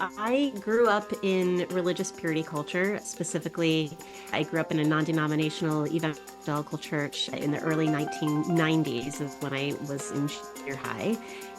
I grew up in religious purity culture. Specifically, I grew up in a non-denominational evangelical church in the early 1990s is when I was in junior high.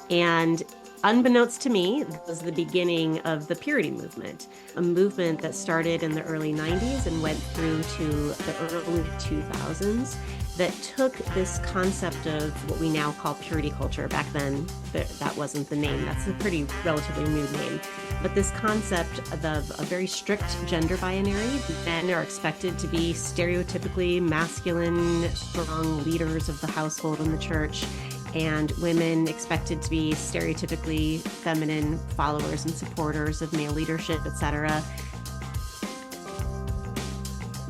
And unbeknownst to me, that was the beginning of the purity movement, a movement that started in the early 90s and went through to the early 2000s that took this concept of what we now call purity culture. Back then, that wasn't the name. That's a pretty relatively new name. But this concept of a very strict gender binary, men are expected to be stereotypically masculine, strong leaders of the household and the church, and women expected to be stereotypically feminine followers and supporters of male leadership, etc.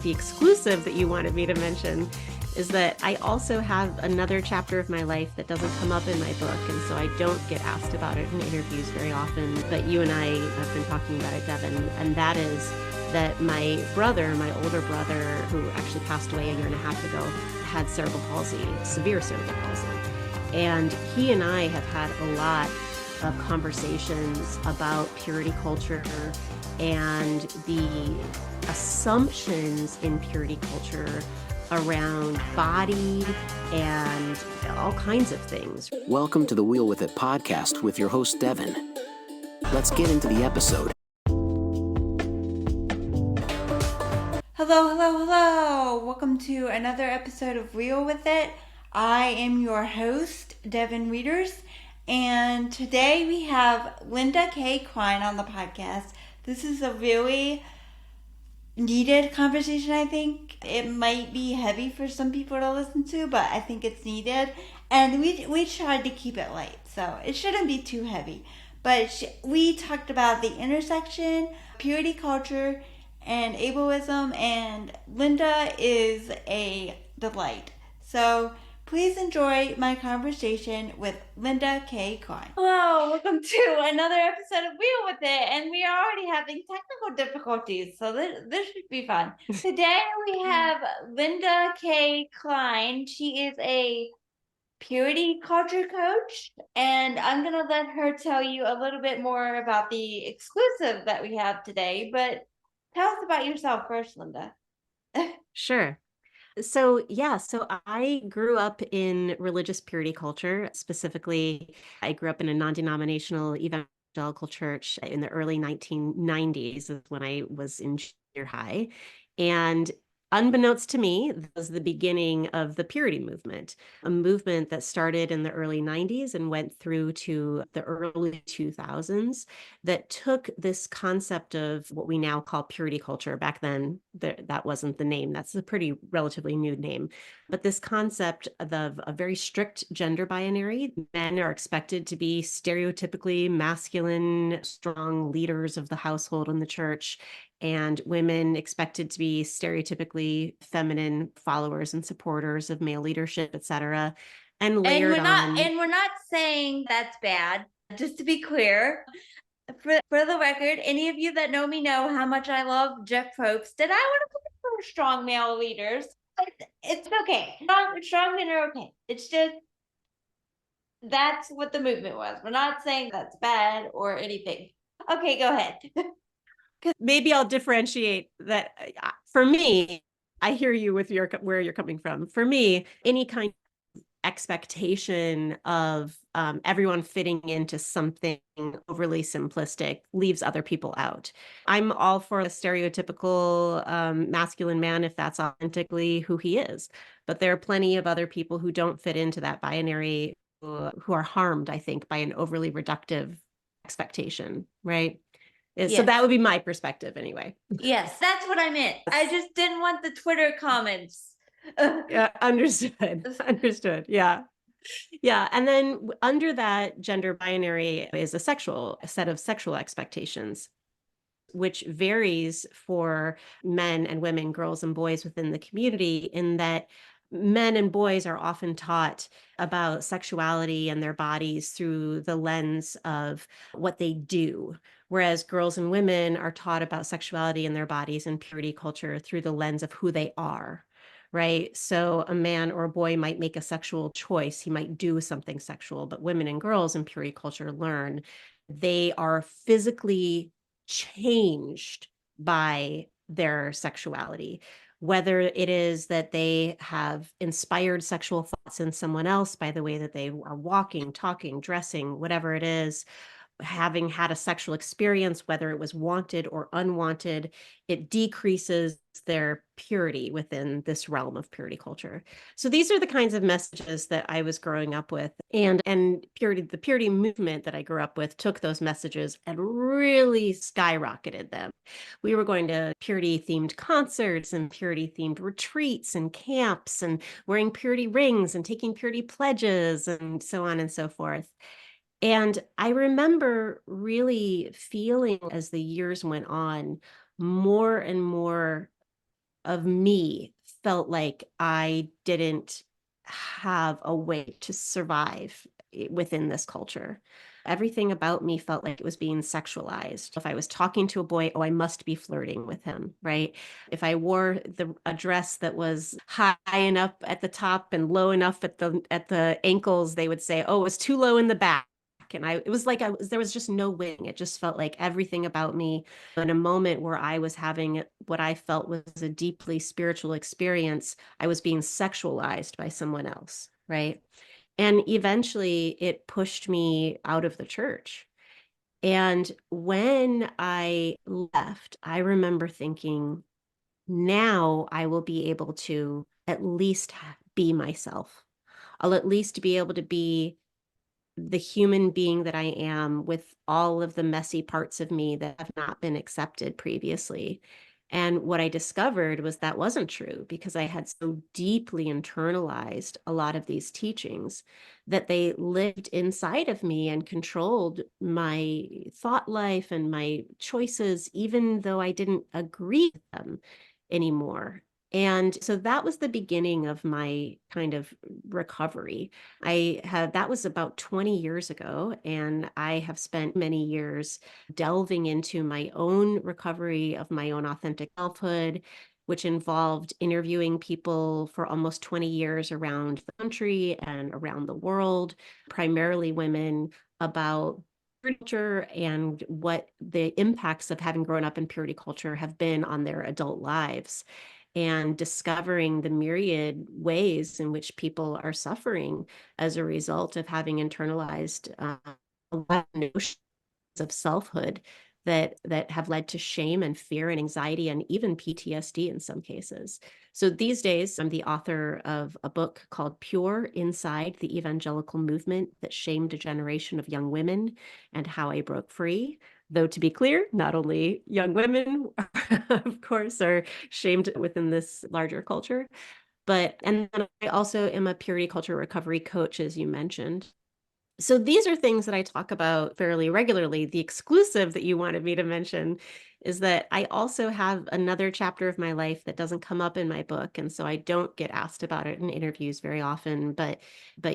The exclusive that you wanted me to mention is that I also have another chapter of my life that doesn't come up in my book, and so I don't get asked about it in interviews very often, but you and I have been talking about it, Devon, and that is that my older brother, who actually passed away a year and a half ago, had cerebral palsy, severe cerebral palsy. And he and I have had a lot of conversations about purity culture and the assumptions in purity culture around body and all kinds of things. Welcome to the Wheel With It podcast with your host, Devon. Let's get into the episode. Hello. Welcome to another episode of Wheel With It. I am your host, Devon Wieters, and today we have Linda Kay Klein on the podcast. This is a really needed conversation, I think. It might be heavy for some people to listen to, but I think it's needed. And we tried to keep it light, so it shouldn't be too heavy. But we talked about the intersection, purity culture, and ableism, and Linda is a delight. So please enjoy my conversation with Linda Kay Klein. Hello, welcome to another episode of Wheel With It, and we are already having technical difficulties, so this should be fun. Today we have Linda Kay Klein. She is a purity culture coach, and I'm going to let her tell you a little bit more about the exclusive that we have today, but tell us about yourself first, Linda. Sure. So I grew up in religious purity culture. Specifically, I grew up in a non-denominational evangelical church in the early 1990s is when I was in junior high. And unbeknownst to me, that was the beginning of the purity movement, a movement that started in the early 90s and went through to the early 2000s that took this concept of what we now call purity culture. Back then, that wasn't the name. That's a pretty relatively new name. But this concept of a very strict gender binary, men are expected to be stereotypically masculine, strong leaders of the household and the church, and women expected to be stereotypically feminine followers and supporters of male leadership, etc. And layered on. And we're not saying that's bad. Just to be clear, for the record, any of you that know me know how much I love Jeff Probst, and I want to put for strong male leaders. It's okay. Strong men are okay. It's just that's what the movement was. We're not saying that's bad or anything. Okay, go ahead. Maybe I'll differentiate that. For me, I hear you with where you're coming from. For me, any kind of expectation of everyone fitting into something overly simplistic leaves other people out. I'm all for a stereotypical masculine man if that's authentically who he is. But there are plenty of other people who don't fit into that binary who are harmed, I think, by an overly reductive expectation, right? Yes. So that would be my perspective anyway. Yes, that's what I meant. I just didn't want the Twitter comments. Yeah, understood. Yeah. And then under that gender binary is a set of sexual expectations, which varies for men and women, girls and boys within the community, in that men and boys are often taught about sexuality and their bodies through the lens of what they do, whereas girls and women are taught about sexuality and their bodies and purity culture through the lens of who they are, right? So a man or a boy might make a sexual choice. He might do something sexual, but women and girls in purity culture learn they are physically changed by their sexuality. Whether it is that they have inspired sexual thoughts in someone else by the way that they are walking, talking, dressing, whatever it is, having had a sexual experience, whether it was wanted or unwanted, it decreases their purity within this realm of purity culture. So these are the kinds of messages that I was growing up with. And purity, the purity movement that I grew up with took those messages and really skyrocketed them. We were going to purity themed concerts and purity themed retreats and camps and wearing purity rings and taking purity pledges and so on and so forth. And I remember really feeling as the years went on, more and more of me felt like I didn't have a way to survive within this culture. Everything about me felt like it was being sexualized. If I was talking to a boy, oh, I must be flirting with him, right? If I wore a dress that was high enough at the top and low enough at the ankles, they would say, oh, it was too low in the back. And it was like there was just no winning. It just felt like everything about me in a moment where I was having what I felt was a deeply spiritual experience, I was being sexualized by someone else, right? And eventually it pushed me out of the church. And when I left, I remember thinking, now I will be able to at least be myself. I'll at least be able to be the human being that I am with all of the messy parts of me that have not been accepted previously. And what I discovered was that wasn't true because I had so deeply internalized a lot of these teachings that they lived inside of me and controlled my thought life and my choices, even though I didn't agree with them anymore. And so that was the beginning of my kind of recovery. That was about 20 years ago, and I have spent many years delving into my own recovery of my own authentic selfhood, which involved interviewing people for almost 20 years around the country and around the world, primarily women, about purity culture and what the impacts of having grown up in purity culture have been on their adult lives, and discovering the myriad ways in which people are suffering as a result of having internalized a lot of notions of selfhood that have led to shame and fear and anxiety and even PTSD in some cases. So these days, I'm the author of a book called Pure: Inside the Evangelical Movement That Shamed a Generation of Young Women and How I Broke Free. Though to be clear, not only young women, of course, are shamed within this larger culture, and then I also am a purity culture recovery coach, as you mentioned. So these are things that I talk about fairly regularly. The exclusive that you wanted me to mention is that I also have another chapter of my life that doesn't come up in my book, and so I don't get asked about it in interviews very often, but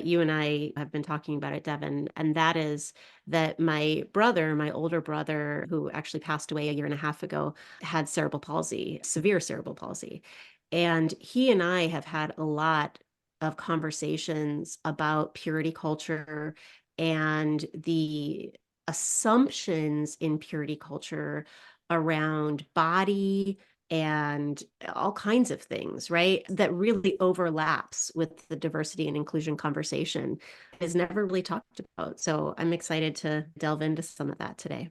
you and I have been talking about it, Devon, and that is that my brother, my older brother, who actually passed away a year and a half ago, had cerebral palsy, severe cerebral palsy. And he and I have had a lot of conversations about purity culture and the assumptions in purity culture around body and all kinds of things, right? That really overlaps with the diversity and inclusion conversation is never really talked about. So I'm excited to delve into some of that today.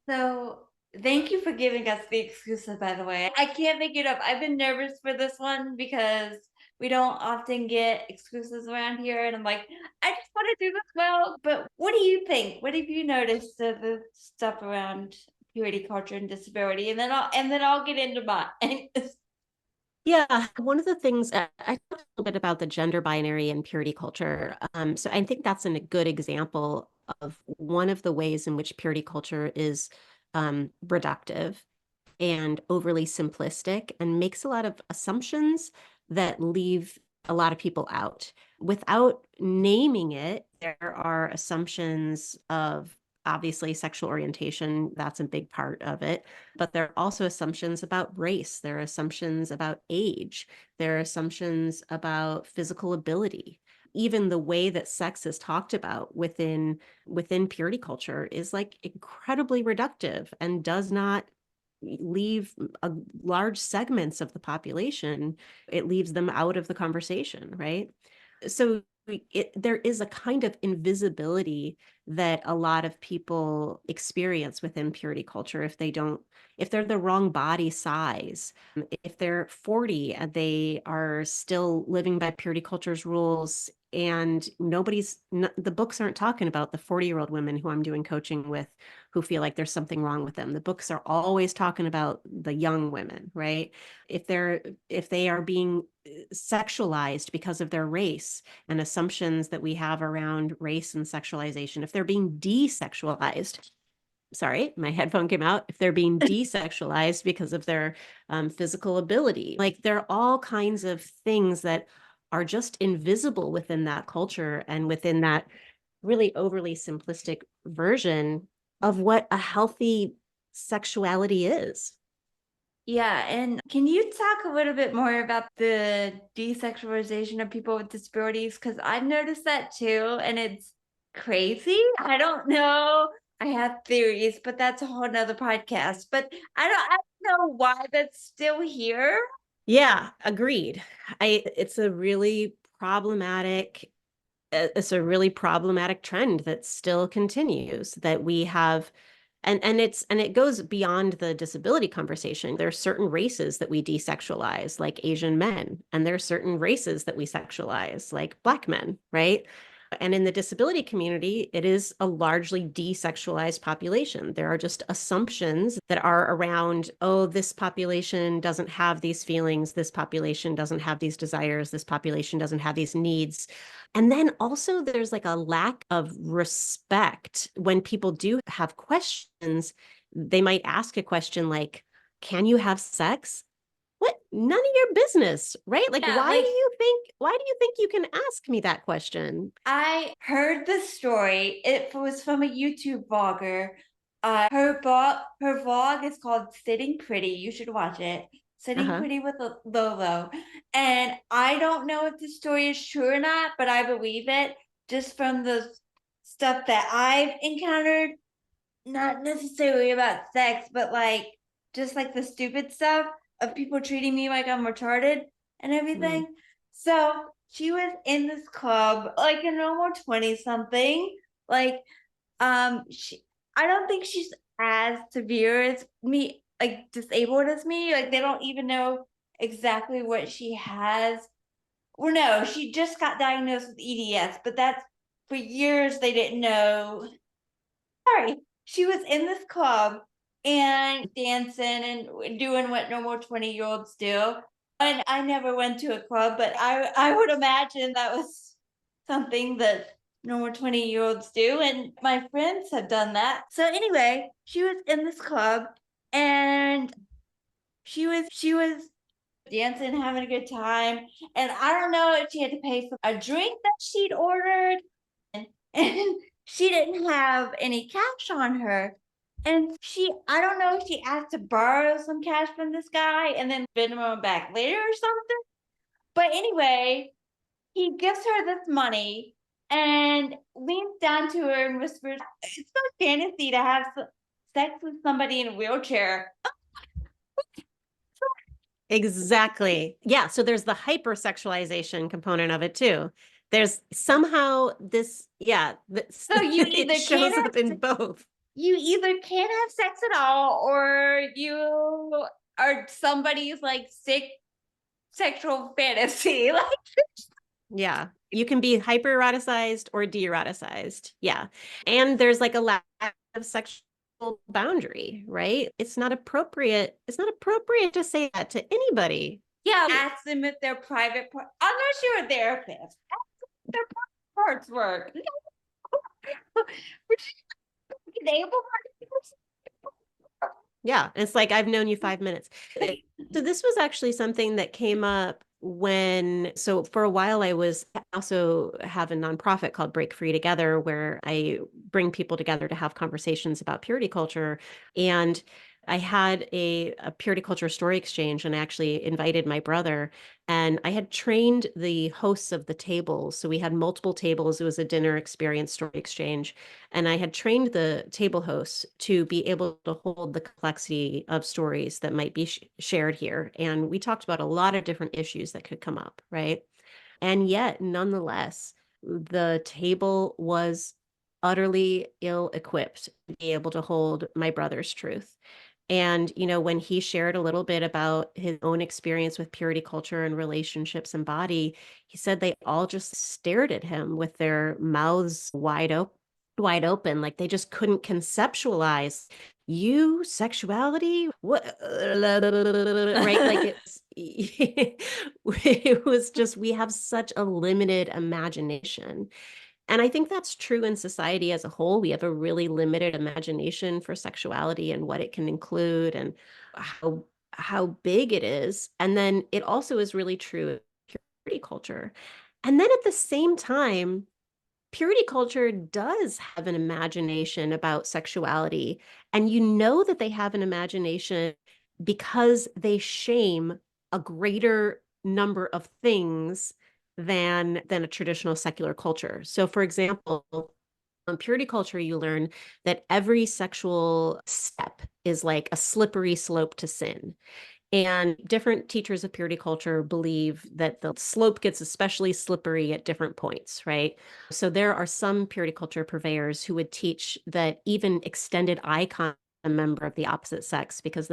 So thank you for giving us the exclusive, by the way. I can't make it up. I've been nervous for this one because we don't often get exclusives around here. And I'm like, I just want to do this well. But what do you think? What have you noticed of the stuff around purity culture and disability? And then I'll get into mine. Yeah, one of the things I talked a little bit about the gender binary and purity culture. So I think that's a good example of one of the ways in which purity culture is reductive and overly simplistic and makes a lot of assumptions that leave a lot of people out. Without naming it, there are assumptions of obviously sexual orientation, that's a big part of it, but there are also assumptions about race, there are assumptions about age, there are assumptions about physical ability. even the way that sex is talked about within purity culture is like incredibly reductive and does not leave large segments of the population. It leaves them out of the conversation, right? So there is a kind of invisibility that a lot of people experience within purity culture if they're the wrong body size, if they're 40 and they are still living by purity culture's rules, and the books aren't talking about the 40-year-old women who I'm doing coaching with who feel like there's something wrong with them. The books are always talking about the young women, right? If they are being sexualized because of their race and assumptions that we have around race and sexualization, if they're being desexualized, sorry, my headphone came out, if they're being desexualized because of their physical ability, like there are all kinds of things that are just invisible within that culture and within that really overly simplistic version of what a healthy sexuality is. Yeah, and can you talk a little bit more about the desexualization of people with disabilities? Because I've noticed that too, and it's crazy. I don't know. I have theories, but that's a whole nother podcast. But I don't know why that's still here. Yeah, agreed. It's a really problematic it's a really problematic trend that still continues, that we have, and it goes beyond the disability conversation. There are certain races that we desexualize, like Asian men, and there are certain races that we sexualize, like Black men, right? And in the disability community, it is a largely desexualized population. There are just assumptions that are around, oh, this population doesn't have these feelings, this population doesn't have these desires, this population doesn't have these needs. And then also there's like a lack of respect when people do have questions. They might ask a question like, can you have sex? What? None of your business, right? Like, Yeah, like why do you think you can ask me that question? I heard the story. It was from a YouTube vlogger. Her vlog is called Sitting Pretty. You should watch it. Sitting Uh-huh. Pretty with Lolo. And I don't know if the story is true or not, but I believe it just from the stuff that I've encountered. Not necessarily about sex, but like just like the stupid stuff of people treating me like I'm retarded and Mm, everything. So she was in this club, like a normal 20 something. Like, she I don't think she's as severe as me, like disabled as me. Like they don't even know exactly what she has. Well, no, she just got diagnosed with EDS, but that's for years they didn't know. Sorry, she was in this club and dancing and doing what normal 20-year-olds do. And I never went to a club, but I would imagine that was something that normal 20-year-olds do. And my friends have done that. So anyway, she was in this club and she was dancing, having a good time. And I don't know if she had to pay for a drink that she'd ordered and she didn't have any cash on her. And I don't know if she asked to borrow some cash from this guy and then Venmo him back later or something. But anyway, he gives her this money and leans down to her and whispers, "It's so fantasy to have sex with somebody in a wheelchair." exactly. Yeah. So there's the hypersexualization component of it too. There's somehow this, yeah, this, So you it either can't shows up in have both. you either can't have sex at all, or you are somebody's like sick sexual fantasy. Like, Yeah. You can be hypereroticized or de-eroticized. Yeah. And there's like a lack of sexual boundary, right? It's not appropriate to say that to anybody. yeah, ask them if they're private part, unless you're a therapist. Ask them if their private parts work. Enable. Yeah. It's like, I've known you 5 minutes. So this was actually something that came up so for a while I also have a nonprofit called Break Free Together, where I bring people together to have conversations about purity culture. And I had a purity culture story exchange and I actually invited my brother and I had trained the hosts of the tables. So we had multiple tables. It was a dinner experience story exchange. And I had trained the table hosts to be able to hold the complexity of stories that might be shared here. And we talked about a lot of different issues that could come up, right? And yet, nonetheless, the table was utterly ill equipped to be able to hold my brother's truth. And, when he shared a little bit about his own experience with purity culture and relationships and body, he said they all just stared at him with their mouths wide open, like they just couldn't conceptualize you sexuality what right like it's it was just we have such a limited imagination, and I think that's true in society as a whole. We have a really limited imagination for sexuality and what it can include and how big it is. And then it also is really true in purity culture. And then at the same time, purity culture does have an imagination about sexuality. And that they have an imagination because they shame a greater number of things than a traditional secular culture. So, for example, in purity culture, you learn that every sexual step is like a slippery slope to sin. And different teachers of purity culture believe that the slope gets especially slippery at different points, right? So there are some purity culture purveyors who would teach that even extended eye contact with a member of the opposite sex, because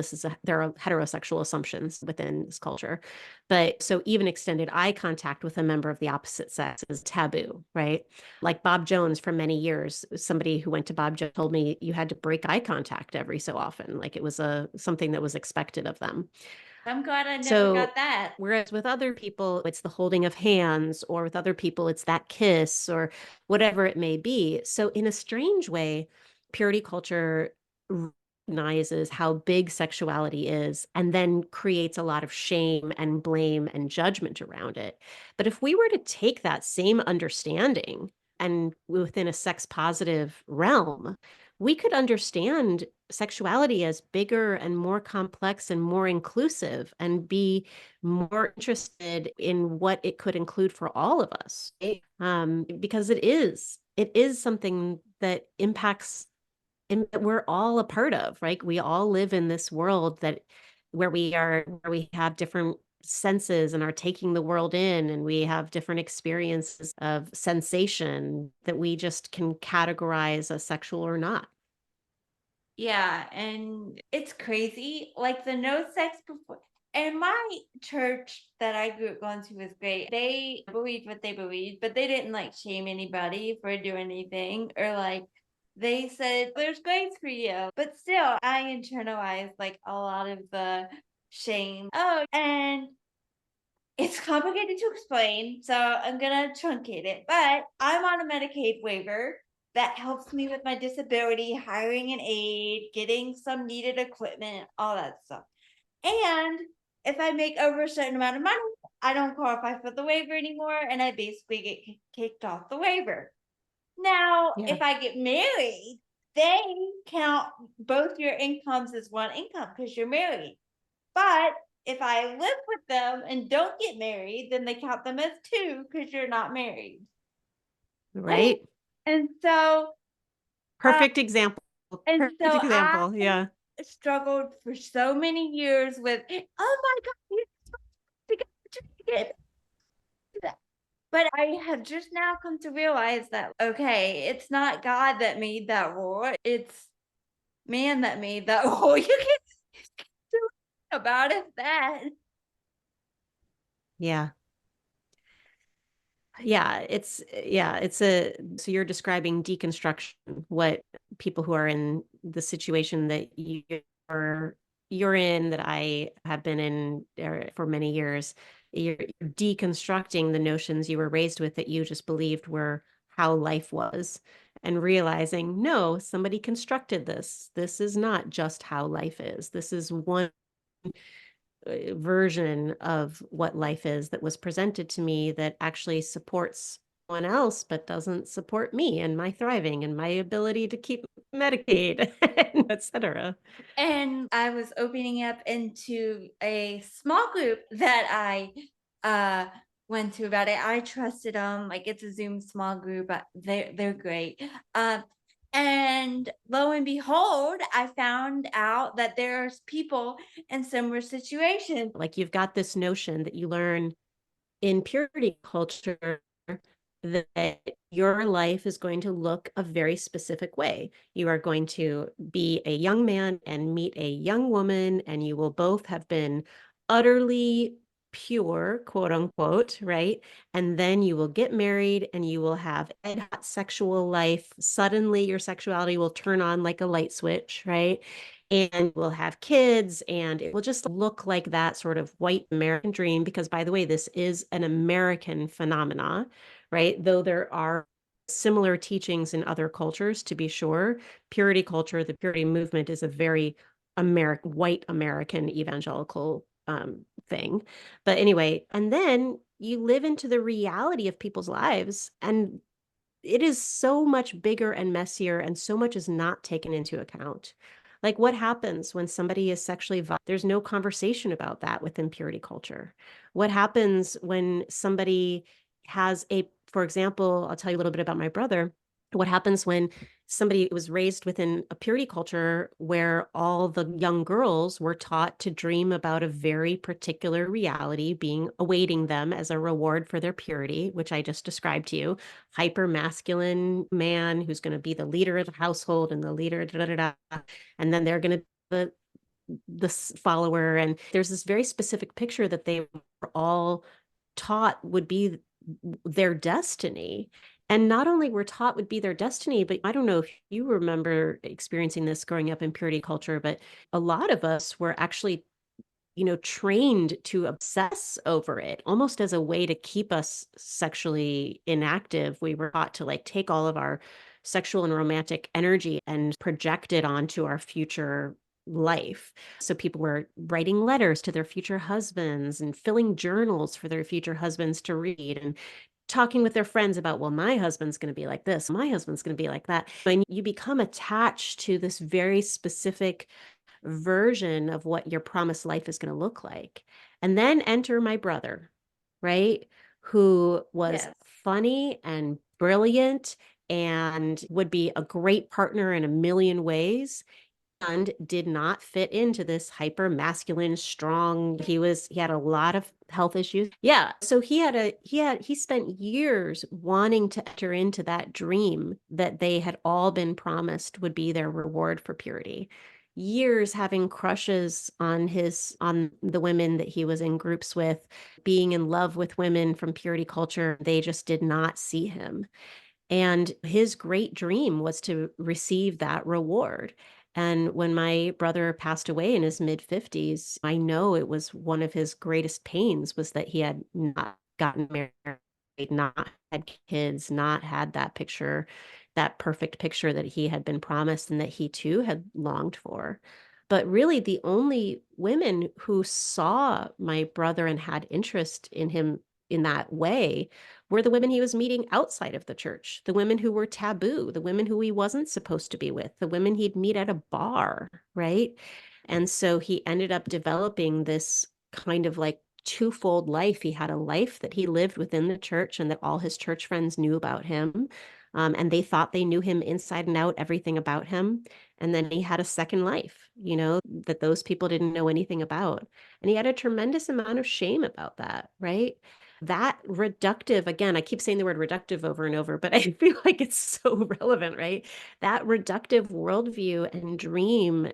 there are heterosexual assumptions within this culture. But so even extended eye contact with a member of the opposite sex is taboo, right? Like Bob Jones for many years, somebody who went to Bob Jones told me you had to break eye contact every so often. Like it was something that was expected of them. I'm glad I never So, got that. whereas with other people, it's the holding of hands, or with other people, it's that kiss, or whatever it may be. So, in a strange way, purity culture recognizes how big sexuality is and then creates a lot of shame and blame and judgment around it. But if we were to take that same understanding and within a sex positive realm, we could understand sexuality as bigger and more complex and more inclusive and be more interested in what it could include for all of us, right? Because it is something that impacts and that we're all a part of, right? We all live in this world where we have different senses and are taking the world in, and we have different experiences of sensation that we just can categorize as sexual or not. Yeah, and it's crazy. Like the no sex before. And my church that I grew up going to was great. They believed what they believed, but they didn't like shame anybody for doing anything or like they said there's grace for you. But still, I internalized like a lot of the shame. Oh, and it's complicated to explain, so I'm gonna truncate it. But I'm on a Medicaid waiver that helps me with my disability, hiring an aide, getting some needed equipment, all that stuff. And if I make over a certain amount of money, I don't qualify for the waiver anymore, and I basically get kicked off the waiver. Now, Yeah. if I get married, they count both your incomes as one income because you're married. But if I live with them and don't get married, then they count them as two because you're not married. Right? And so, uh, Perfect example. and Perfect so I example. Yeah. struggled for so many years with, oh my God, you're supposed to get that. But I have just now come to realize that, okay, it's not God that made that rule. It's man that made that rule. You can't do about it that. Yeah. Yeah, it's a so you're describing deconstruction, what people who are in the situation that you're in, that I have been in for many years. You're deconstructing the notions you were raised with that you just believed were how life was, and realizing, no, somebody constructed this. This is not just how life is. This is one version of what life is that was presented to me that actually supports someone else, but doesn't support me and my thriving and my ability to keep Medicaid, etc. And I was opening up into a small group that I uh went to about it. I trusted them. Like, it's a Zoom small group. They're great. And lo and behold, I found out that there's people in similar situations. Like, you've got this notion that you learn in purity culture that your life is going to look a very specific way. You are going to be a young man and meet a young woman, and you will both have been utterly pure, quote unquote, right? And then you will get married and you will have a hot sexual life. Suddenly, your sexuality will turn on like a light switch, right? And we'll have kids, and it will just look like that sort of white American dream. Because, by the way, this is an American phenomena, right? Though there are similar teachings in other cultures, to be sure. Purity culture, the purity movement, is a very white American evangelical thing. But anyway, and then you live into the reality of people's lives, and it is so much bigger and messier, and so much is not taken into account. Like, what happens when somebody is sexually violent? There's no conversation about that within purity culture. What happens when somebody has for example, I'll tell you a little bit about my brother. What happens when somebody was raised within a purity culture where all the young girls were taught to dream about a very particular reality being awaiting them as a reward for their purity, which I just described to you? Hyper masculine man who's going to be the leader of the household and the leader, da, da, da, da, and then they're going to the follower. And there's this very specific picture that they were all taught would be their destiny. And not only were taught would be their destiny, but I don't know if you remember experiencing this growing up in purity culture, but a lot of us were actually, trained to obsess over it almost as a way to keep us sexually inactive. We were taught to like take all of our sexual and romantic energy and project it onto our future life. So people were writing letters to their future husbands and filling journals for their future husbands to read, and talking with their friends about, well, my husband's going to be like this, my husband's going to be like that. And you become attached to this very specific version of what your promised life is going to look like. And then enter my brother, right? Who was Yes. funny and brilliant and would be a great partner in a million ways, and did not fit into this hyper masculine, strong. He had a lot of health issues. Yeah. So he spent years wanting to enter into that dream that they had all been promised would be their reward for purity. Years having crushes on the women that he was in groups with, being in love with women from purity culture. They just did not see him. And his great dream was to receive that reward. And when my brother passed away in his mid 50s, I know it was one of his greatest pains was that he had not gotten married, not had kids, not had that picture, that perfect picture that he had been promised and that he too had longed for. But really, the only women who saw my brother and had interest in him in that way were the women he was meeting outside of the church, the women who were taboo, the women who he wasn't supposed to be with, the women he'd meet at a bar, right? And so he ended up developing this kind of like twofold life. He had a life that he lived within the church and that all his church friends knew about him. And they thought they knew him inside and out, everything about him. And then he had a second life, that those people didn't know anything about. And he had a tremendous amount of shame about that, right? That reductive, again, I keep saying the word reductive over and over, but I feel like it's so relevant, right? That reductive worldview and dream,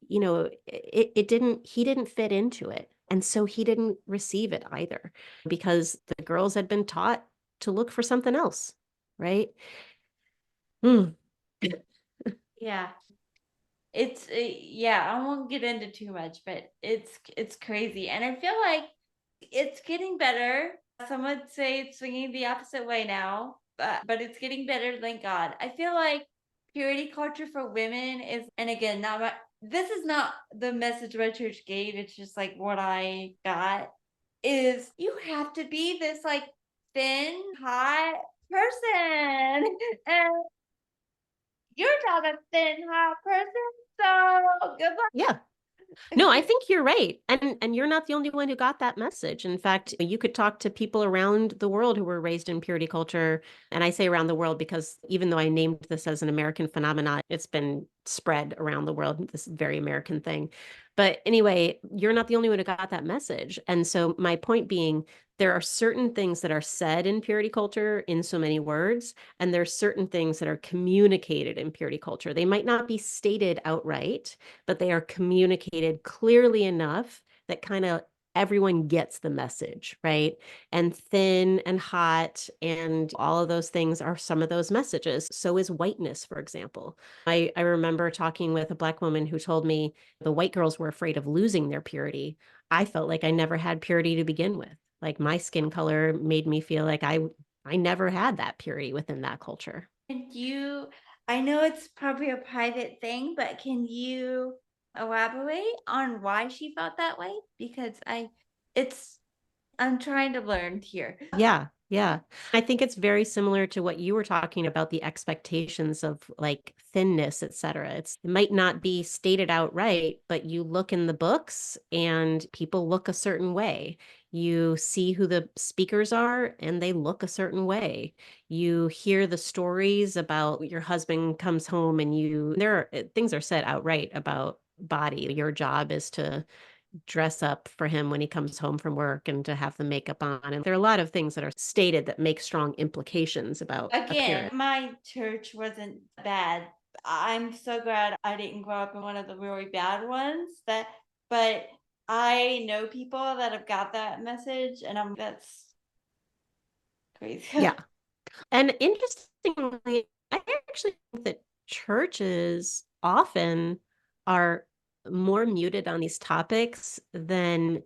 he didn't fit into it. And so he didn't receive it either, because the girls had been taught to look for something else, right? Mm. Yeah. Yeah, I won't get into too much, but it's crazy. And I feel like it's getting better. Some would say it's swinging the opposite way now, but it's getting better, thank God. I feel like purity culture for women is, and again, this is not the message my church gave, it's just like what I got, is you have to be this like thin, hot, person, and you're not a thin, hot person. So good luck. Yeah. No, I think you're right. And you're not the only one who got that message. In fact, you could talk to people around the world who were raised in purity culture. And I say around the world because even though I named this as an American phenomenon, it's been spread around the world, this very American thing. But anyway, you're not the only one who got that message. And so my point being, there are certain things that are said in purity culture in so many words, and there's certain things that are communicated in purity culture. They might not be stated outright, but they are communicated clearly enough that kind of everyone gets the message, right? And thin and hot and all of those things are some of those messages. So is whiteness, for example. I remember talking with a Black woman who told me the white girls were afraid of losing their purity. I felt like I never had purity to begin with. Like my skin color made me feel like I never had that purity within that culture. And I know it's probably a private thing, but can you elaborate on why she felt that way? Because I'm trying to learn here. Yeah, yeah. I think it's very similar to what you were talking about, the expectations of like thinness, et cetera. It might not be stated outright, but you look in the books and people look a certain way. You see who the speakers are and they look a certain way. You hear the stories about your husband comes home and things are said outright about body. Your job is to dress up for him when he comes home from work and to have the makeup on. And there are a lot of things that are stated that make strong implications about Again, appearance. my church wasn't bad. I'm so glad I didn't grow up in one of the really bad ones but I know people that have got that message and that's crazy. Yeah. And interestingly, I actually think that churches often are more muted on these topics than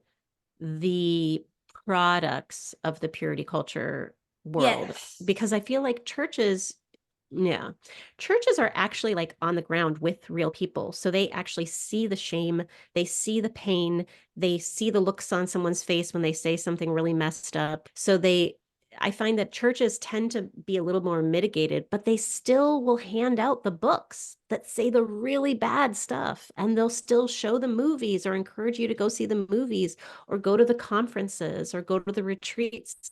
the products of the purity culture world. Yes. Because I feel like yeah, churches are actually like on the ground with real people. So they actually see the shame, they see the pain, they see the looks on someone's face when they say something really messed up. I find that churches tend to be a little more mitigated, but they still will hand out the books that say the really bad stuff, and they'll still show the movies or encourage you to go see the movies or go to the conferences or go to the retreats.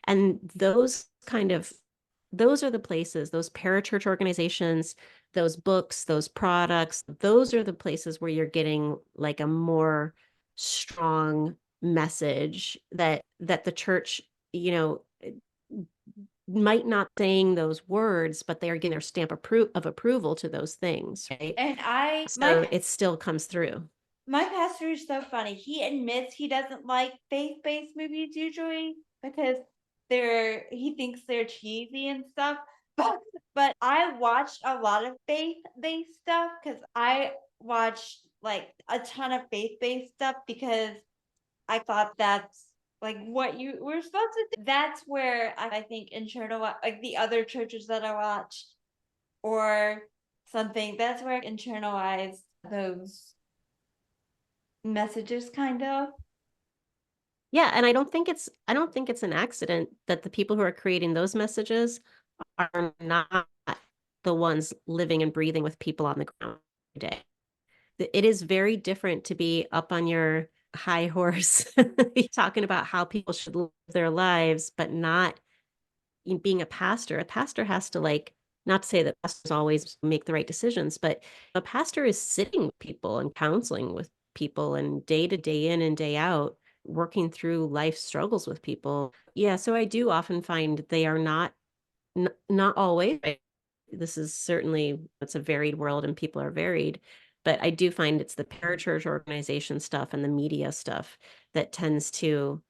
And those are the places, those parachurch organizations, those books, those products, those are the places where you're getting like a more strong message that the church, you know, might not saying those words, but they are getting their stamp of approval to those things, right? And So it still comes through. my pastor is so funny. He admits he doesn't like faith-based movies usually because he thinks they're cheesy and stuff. But I watched a lot of faith-based stuff because I watched like a ton of faith-based stuff because I thought that's like what you were supposed to do. That's where I think internal like the other churches that I watched or something, that's where I internalized those messages kind of. Yeah, and I don't think it's an accident that the people who are creating those messages are not the ones living and breathing with people on the ground every day. It is very different to be up on your high horse talking about how people should live their lives, but not being a pastor. A pastor has to like, not to say that pastors always make the right decisions, but a pastor is sitting with people and counseling with people and day to day in and day out, working through life struggles with people. Yeah, so I do often find they are not always. Right? This is certainly, it's a varied world and people are varied, but I do find it's the parachurch organization stuff and the media stuff that tends to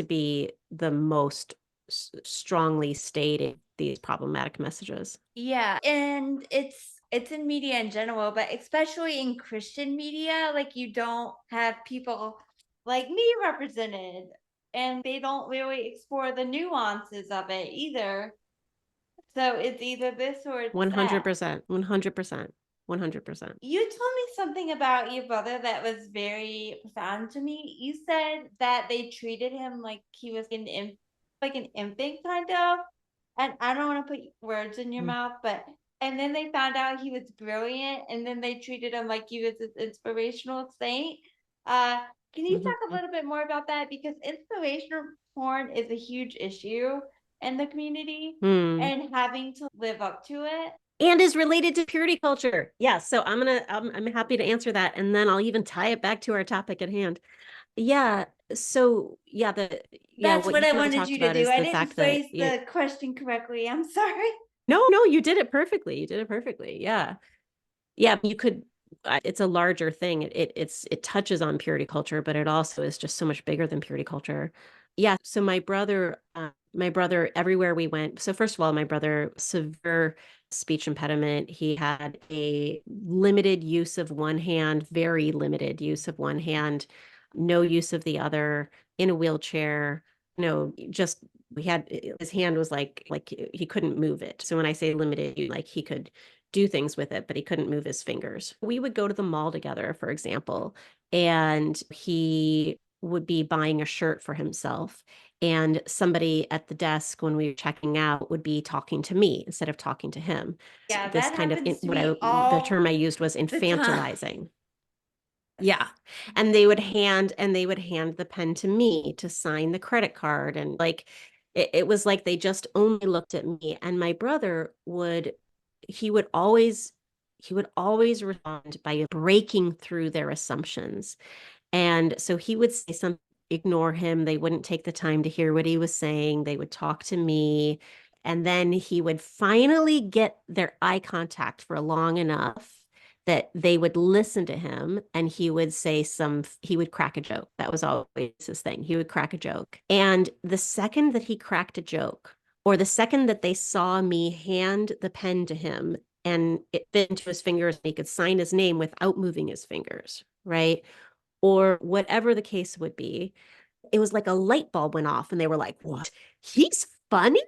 be the most strongly stating these problematic messages. Yeah, and it's in media in general, but especially in Christian media, like you don't have people like me represented, and they don't really explore the nuances of it either. So it's either this or it's that. 100%, 100%, 100%. You told me something about your brother that was very profound to me. You said that they treated him like he was an infant. like an infant kind of. And I don't want to put words in your mouth, but and then they found out he was brilliant, and then they treated him like he was this inspirational saint. Uh, can you talk a Mhm. little bit more about that? Because inspirational porn is a huge issue in the community, Hmm. and having to live up to it. And is related to purity culture. Yeah, so I'm happy to answer that, and then I'll even tie it back to our topic at hand. Yeah, so That's what what you I kind of wanted talked you to about do. is I the didn't fact that phrase the question correctly. I'm sorry. no, you did it perfectly. You did it perfectly. Yeah. Yeah, you could it's a larger thing. It touches on purity culture, but it also is just so much bigger than purity culture. Yeah, so my brother everywhere we went. So first of all, my brother severe speech impediment. He had a limited use of one hand, very limited use of one hand, no use of the other, in a wheelchair. Just we had his hand was like he couldn't move it. So when I say limited, like he could do things with it, but he couldn't move his fingers. We would go to the mall together, for example, and he would be buying a shirt for himself. And somebody at the desk when we were checking out would be talking to me instead of talking to him. So Yeah, this that kind of happens to me the all term I used was the time. infantilizing. Yeah. And they would hand the pen to me to sign the credit card. And like it was like they just only looked at me. And my brother he would always he would always respond by breaking through their assumptions. And so he would say something, ignore him. They wouldn't take the time to hear what he was saying. They would talk to me. And then he would finally get their eye contact for long enough that they would listen to him and he would crack a joke. That was always his thing. He would crack a joke. And the second that he cracked a joke, or the second that they saw me hand the pen to him and it fit into his fingers and he could sign his name without moving his fingers, right? Or whatever the case would be, it was like a light bulb went off and they were like, what? He's funny?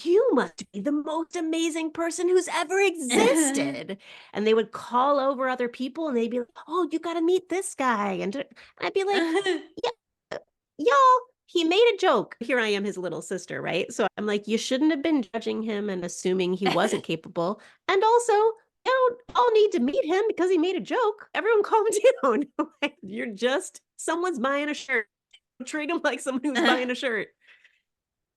You must be the most amazing person who's ever existed. And they would call over other people and they'd be like, oh, you got to meet this guy. And I'd be like, yeah, y'all, he made a joke. Here I am, his little sister, right? So I'm like, you shouldn't have been judging him and assuming he wasn't capable. And also, you don't all need to meet him because he made a joke. Everyone calm down. You're just someone's buying a shirt. Treat him like someone who's buying a shirt.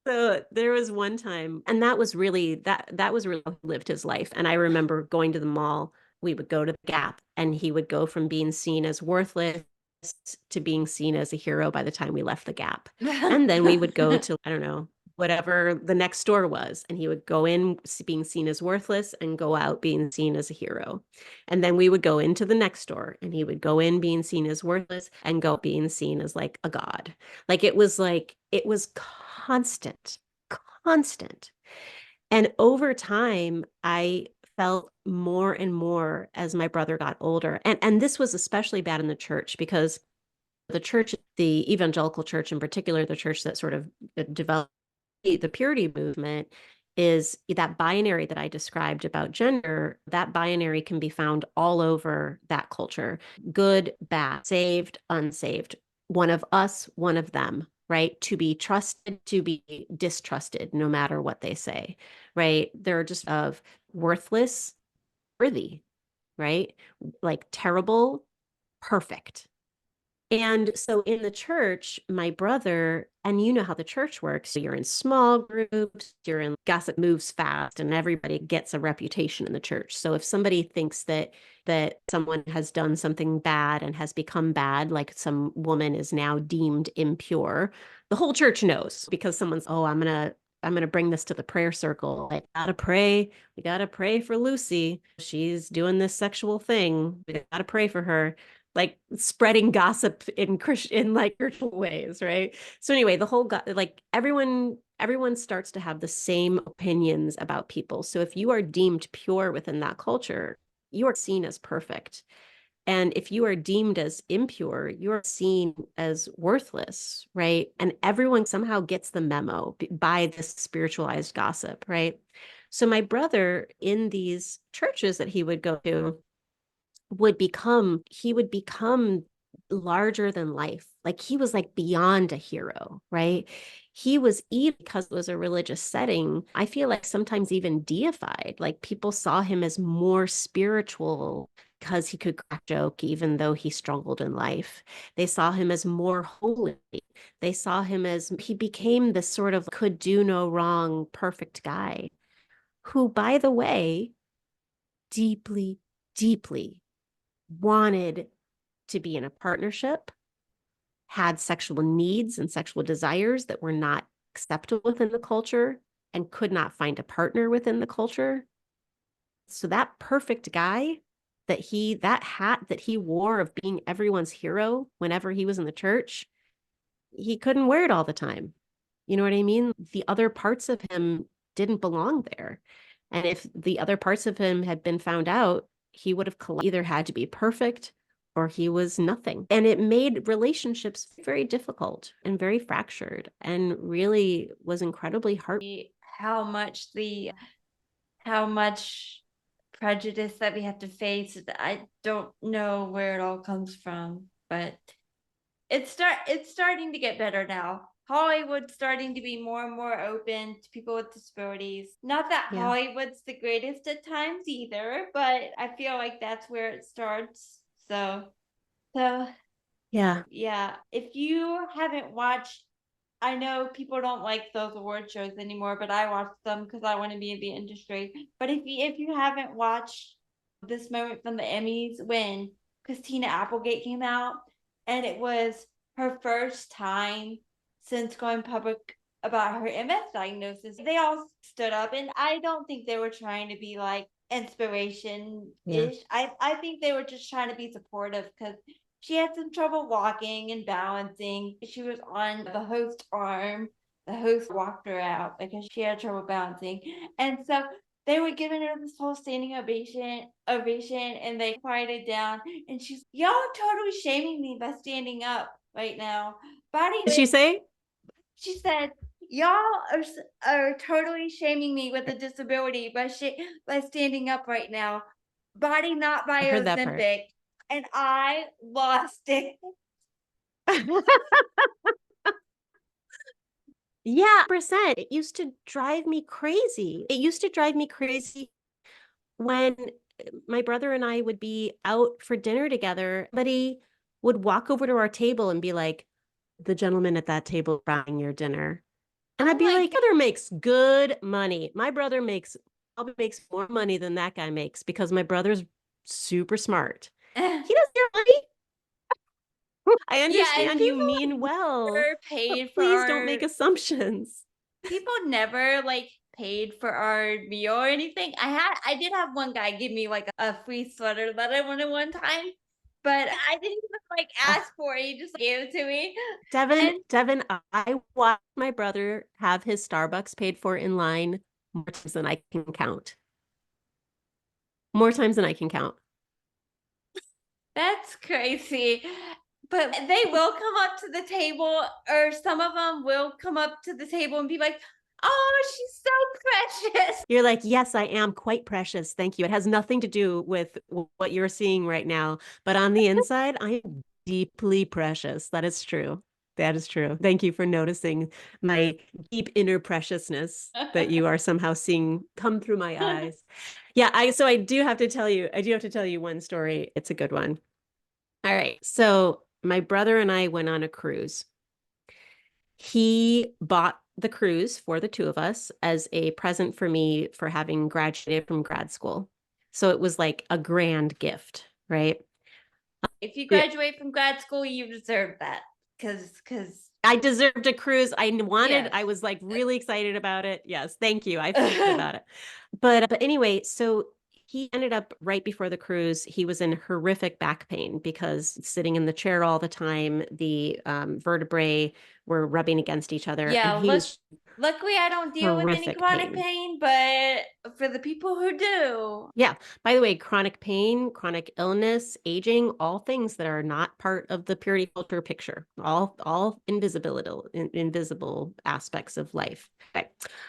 So there was one time, and that was really how he lived his life. And I remember going to the mall, we would go to the Gap, and he would go from being seen as worthless to being seen as a hero by the time we left the Gap. And then we would go to, I don't know, whatever the next store was, and he would go in being seen as worthless and go out being seen as a hero. And then we would go into the next store, and he would go in being seen as worthless and go being seen as like a god. Like it was constant, constant. And over time, I felt more and more as my brother got older. And this was especially bad in the church because the church, the evangelical church in particular, the church that sort of developed the purity movement, is that binary that I described about gender. That binary can be found all over that culture: good, bad, saved, unsaved, one of us, one of them, right? To be trusted, to be distrusted, no matter what they say, right? They're just of worthless, worthy, right? Like terrible, perfect. And so in the church, my brother, and you know how the church works, so you're in small groups, you're in gossip moves fast, and everybody gets a reputation in the church. So if somebody thinks that someone has done something bad and has become bad, like some woman is now deemed impure, the whole church knows because someone's, oh, I'm gonna bring this to the prayer circle. I gotta pray. We gotta pray for Lucy. She's doing this sexual thing. We gotta pray for her, like spreading gossip in like Christian ways, right? So anyway, like everyone starts to have the same opinions about people. So if you are deemed pure within that culture, you are seen as perfect. And if you are deemed as impure, you're seen as worthless, right? And everyone somehow gets the memo by this spiritualized gossip, right? So my brother in these churches that he would go to he would become larger than life. Like he was like beyond a hero, right? He was, even because it was a religious setting, I feel like sometimes even deified. Like people saw him as more spiritual because he could crack a joke, even though he struggled in life. They saw him as more holy. They saw him as, he became this sort of could do no wrong, perfect guy who, by the way, deeply, deeply wanted to be in a partnership, had sexual needs and sexual desires that were not acceptable within the culture, and could not find a partner within the culture. So that perfect guy that hat that he wore of being everyone's hero whenever he was in the church, he couldn't wear it all the time. You know what I mean? The other parts of him didn't belong there. And if the other parts of him had been found out, he would have either had to be perfect or he was nothing. And it made relationships very difficult and very fractured, and really was incredibly hard. How much prejudice that we have to face. I don't know where it all comes from, but it's starting to get better now. Hollywood's starting to be more and more open to people with disabilities. Not that Yeah. Hollywood's the greatest at times either, but I feel like that's where it starts. So Yeah. yeah, if you haven't watched, I know people don't like those award shows anymore, but I watch them because I want to be in the industry. But if you haven't watched this moment from the Emmys when Christina Applegate came out, and it was her first time since going public about her MS diagnosis, they all stood up, and I don't think they were trying to be like inspiration ish. Yeah. I think they were just trying to be supportive because she had some trouble walking and balancing. She was on the host arm. The host walked her out because she had trouble balancing. And so they were giving her this whole standing ovation, and they quieted down. And she's, y'all totally shaming me by standing up right now. What did she say? She said, y'all are totally shaming me with a disability by standing up right now. Body not I heard that part. Ozempic. And I lost it. Yeah, percent. It used to drive me crazy. It used to drive me crazy when my brother and I would be out for dinner together. Somebody would walk over to our table and be like, the gentleman at that table buying your dinner. And I'd be like, brother makes good money. My brother probably makes more money than that guy makes because my brother's super smart. He doesn't hear money. I understand you mean well. Paid for Please don't make assumptions. People never like paid for our meal or anything. I did have one guy give me like a free sweater that I wanted one time, but I didn't even like ask for it. He just gave it to me. Devon, I watched my brother have his Starbucks paid for in line more times than I can count. More times than I can count. That's crazy. But they will come up to the table, or some of them will come up to the table and be like, oh, she's so precious. You're like, yes, I am quite precious. Thank you. It has nothing to do with what you're seeing right now. But on the inside, I am deeply precious. That is true. That is true. Thank you for noticing my deep inner preciousness that you are somehow seeing come through my eyes. Yeah, I do have to tell you one story. It's a good one. All right. So my brother and I went on a cruise. He bought the cruise for the two of us as a present for me for having graduated from grad school. So it was like a grand gift, right? If you graduate from grad school, you deserve that. Because I deserved a cruise. I was like really excited about it. Yes, thank you. I forgot about it. But anyway, so he ended up right before the cruise, he was in horrific back pain because sitting in the chair all the time, the vertebrae were rubbing against each other. Yeah, and he was luckily I don't deal with any chronic pain, but for the people who do. Yeah. By the way, chronic pain, chronic illness, aging, all things that are not part of the purity culture picture, all invisible aspects of life. Okay.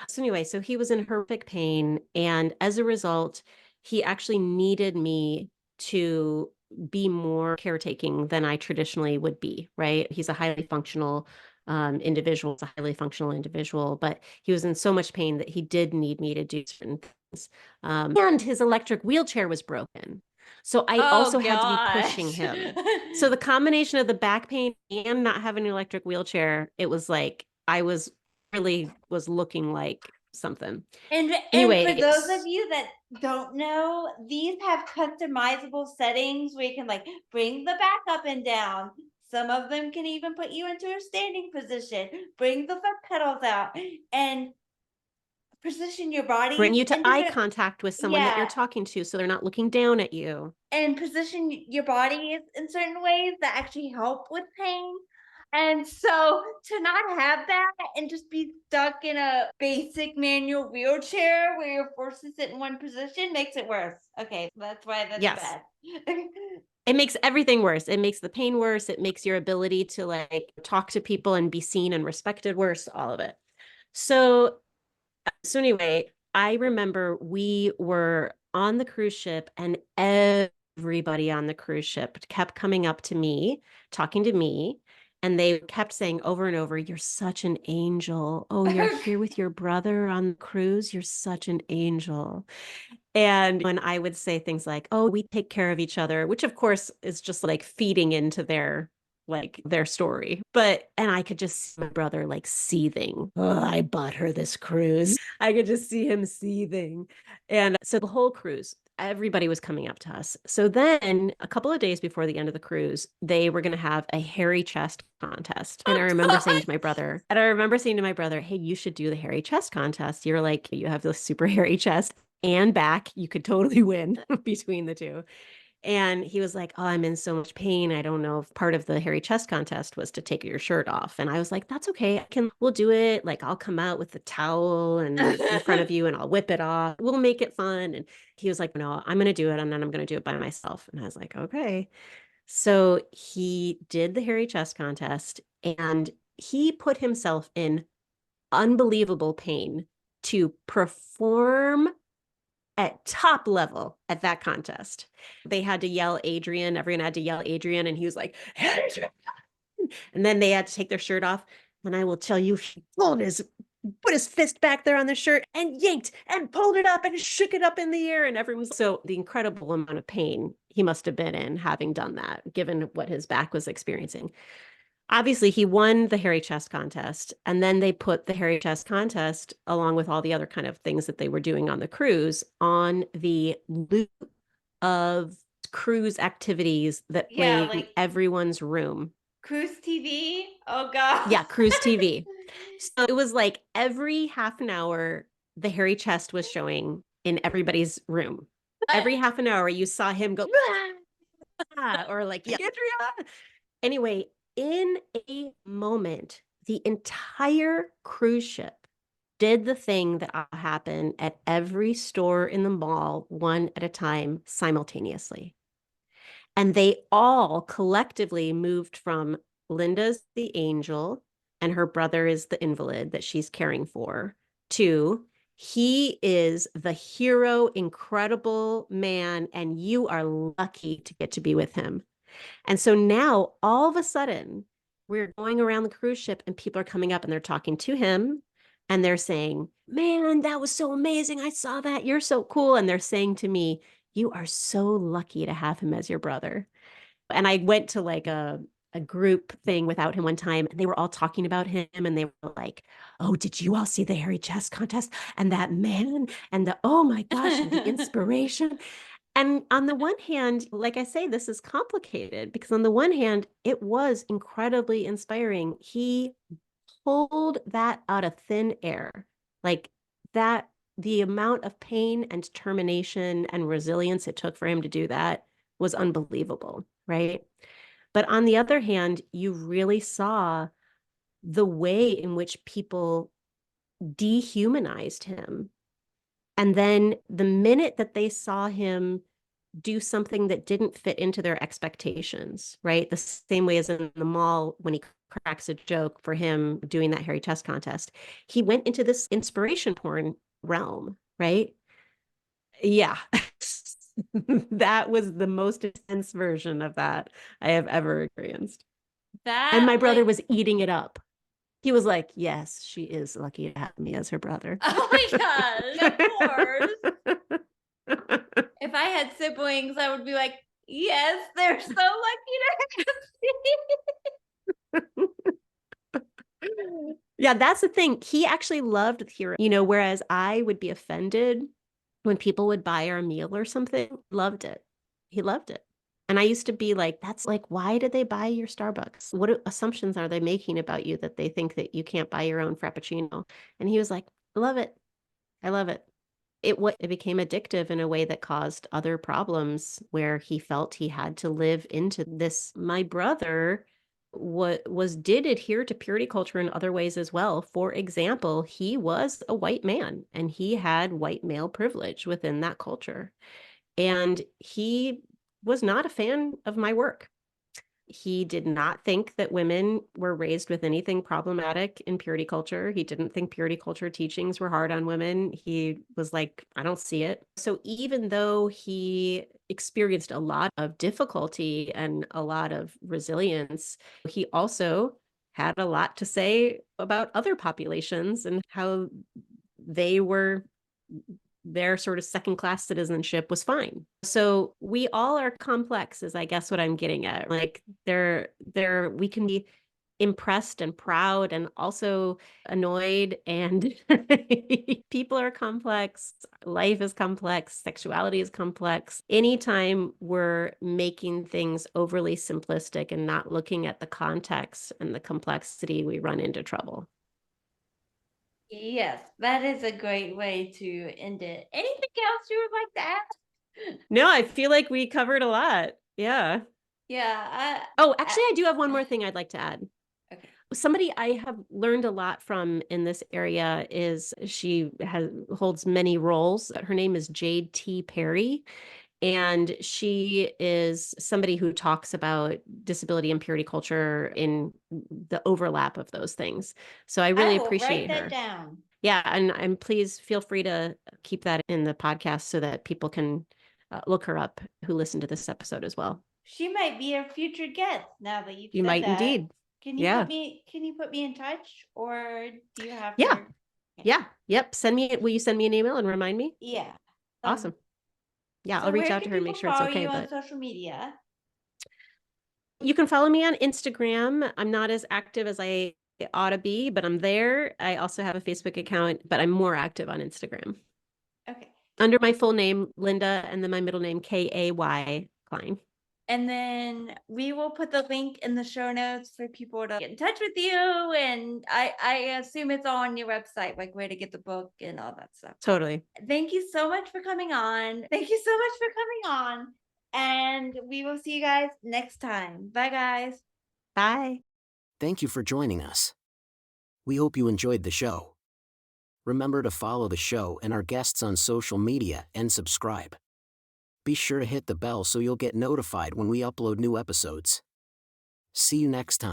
So anyway, so he was in horrific pain, and as a result, he actually needed me to be more caretaking than I traditionally would be, right? He's a highly functional individual, a highly functional individual, but he was in so much pain that he did need me to do certain things. And his electric wheelchair was broken. So I Oh also had to be pushing gosh. him. So the combination of the back pain and not having an electric wheelchair, it was like I was really was looking like something. And for Anyway, those of you that don't know, these have customizable settings where you can like bring the back up and down. Some of them can even put you into a standing position, bring the foot pedals out, and position your bring bodies you to in eye different, contact with someone that you're yeah, talking to so they're not looking down at you. and position your bodies in certain ways that actually help with pain. And so to not have that and just be stuck in a basic manual wheelchair where you're forced to sit in one position makes it worse. Okay, that's why that's Yes. bad. It makes everything worse. It makes the pain worse. It makes your ability to like talk to people and be seen and respected worse, all of it. So anyway, I remember we were on the cruise ship and everybody on the cruise ship kept coming up to me, talking to me, and they kept saying over and over, "You're such an angel. Oh, you're here with your brother on the cruise. You're such an angel." And when I would say things like, "Oh, we take care of each other," which of course is just like feeding into their story. But and I could just see my brother like seething. Oh, I bought her this cruise. I could just see him seething. And so the whole cruise, everybody was coming up to us. So then a couple of days before the end of the cruise, they were going to have a hairy chest contest. And I Oh remember saying god. to my brother, and I remember saying to my brother, "Hey, you should do the hairy chest contest. You're like, you have this super hairy chest and back. You could totally win between the two." And he was like, "Oh, I'm in so much pain. I don't know if part of the hairy chest contest was to take your shirt off." And I was like, "That's okay. We'll do it. Like, I'll come out with the towel and in front of you and I'll whip it off. We'll make it fun." And he was like, "No, I'm going to do it. And then I'm going to do it by myself." And I was like, "Okay." So he did the hairy chest contest and he put himself in unbelievable pain to perform at top level at that contest. They had to yell Adrian. Everyone had to yell Adrian. And he was like, "Adrian." And then they had to take their shirt off. And I will tell you, he put his fist back there on the shirt and yanked and pulled it up and shook it up in the air. And everyone's so the incredible amount of pain he must have been in having done that, given what his back was experiencing. Obviously, he won the hairy chest contest, and then they put the hairy chest contest along with all the other kind of things that they were doing on the cruise on the loop of cruise activities that Yeah, played in like everyone's room. cruise TV. Oh god. Yeah, cruise TV. So it was like every half an hour, the hairy chest was showing in everybody's room. Every half an hour, you saw him go, "Ah," or like, "Yeah, Andrea." Anyway, in a moment, the entire cruise ship did the thing that happened at every store in the mall, one at a time, simultaneously. And they all collectively moved from Linda's the angel and her brother is the invalid that she's caring for to he is the hero, incredible man, and you are lucky to get to be with him. And so now all of a sudden, we're going around the cruise ship and people are coming up and they're talking to him and they're saying, "Man, that was so amazing. I saw that. You're so cool." And they're saying to me, "You are so lucky to have him as your brother." And I went to like a group thing without him one time and they were all talking about him and they were like, "Oh, did you all see the hairy chest contest and that man and the oh my gosh and the inspiration?" And on the one hand, like I say, this is complicated because on the one hand, it was incredibly inspiring. He pulled that out of thin air. Like that, the amount of pain and determination and resilience it took for him to do that was unbelievable, right? But on the other hand, you really saw the way in which people dehumanized him. And then the minute that they saw him do something that didn't fit into their expectations, right? The same way as in the mall when he cracks a joke for him doing that hairy chest contest. He went into this inspiration porn realm, right? Yeah. That was the most intense version of that I have ever experienced. And That my brother like was eating it up. He was like, yes, she is lucky to have me as her brother. Oh my gosh, of course. If I had siblings, I would be like, yes, they're so lucky to have me. Yeah, that's the thing. He actually loved hearing, whereas I would be offended when people would buy our meal or something. Loved it. He loved it. And I used to be like, that's like, why did they buy your Starbucks? What assumptions are they making about you that they think that you can't buy your own Frappuccino? And he was like, I love it. I love it. It became addictive in a way that caused other problems where he felt he had to live into this. My brother did adhere to purity culture in other ways as well. For example, he was a white man and he had white male privilege within that culture. And he was not a fan of my work. He did not think that women were raised with anything problematic in purity culture. He didn't think purity culture teachings were hard on women. He was like, I don't see it. So even though he experienced a lot of difficulty and a lot of resilience, he also had a lot to say about other populations and how they were their sort of second-class citizenship was fine. So we all are complex, is I guess what I'm getting at. Like we can be impressed and proud and also annoyed, and people are complex, life is complex, sexuality is complex. Anytime we're making things overly simplistic and not looking at the context and the complexity, we run into trouble. Yes, that is a great way to end it. Anything else you would like to add? No, I feel like we covered a lot. Yeah. Yeah. Oh, actually, I do have one more thing I'd like to add. Okay. Somebody I have learned a lot from in this area is holds many roles. Her name is Jade T. Perry, and she is somebody who talks about disability and purity culture in the overlap of those things. So I really I will appreciate write that her. down. Yeah, and please feel free to keep that in the podcast so that people can look her up who listen to this episode as well. She might be a future guest now that you've You said might that. indeed. Yeah. Can you put me in touch, or do you have Yeah. her? Okay. Yeah. Yep. Will you send me an email and remind me? Yeah. Awesome. Yeah, So I'll reach where out can to her and make people sure it's follow okay. you on But social media? you can follow me on Instagram. I'm not as active as I ought to be, but I'm there. I also have a Facebook account, but I'm more active on Instagram. Okay. Under my full name, Linda, and then my middle name, Kay Klein. And then we will put the link in the show notes for people to get in touch with you. And I assume it's all on your website, like where to get the book and all that stuff. Totally. Thank you so much for coming on. Thank you so much for coming on. And we will see you guys next time. Bye, guys. Bye. Thank you for joining us. We hope you enjoyed the show. Remember to follow the show and our guests on social media and subscribe. Be sure to hit the bell so you'll get notified when we upload new episodes. See you next time.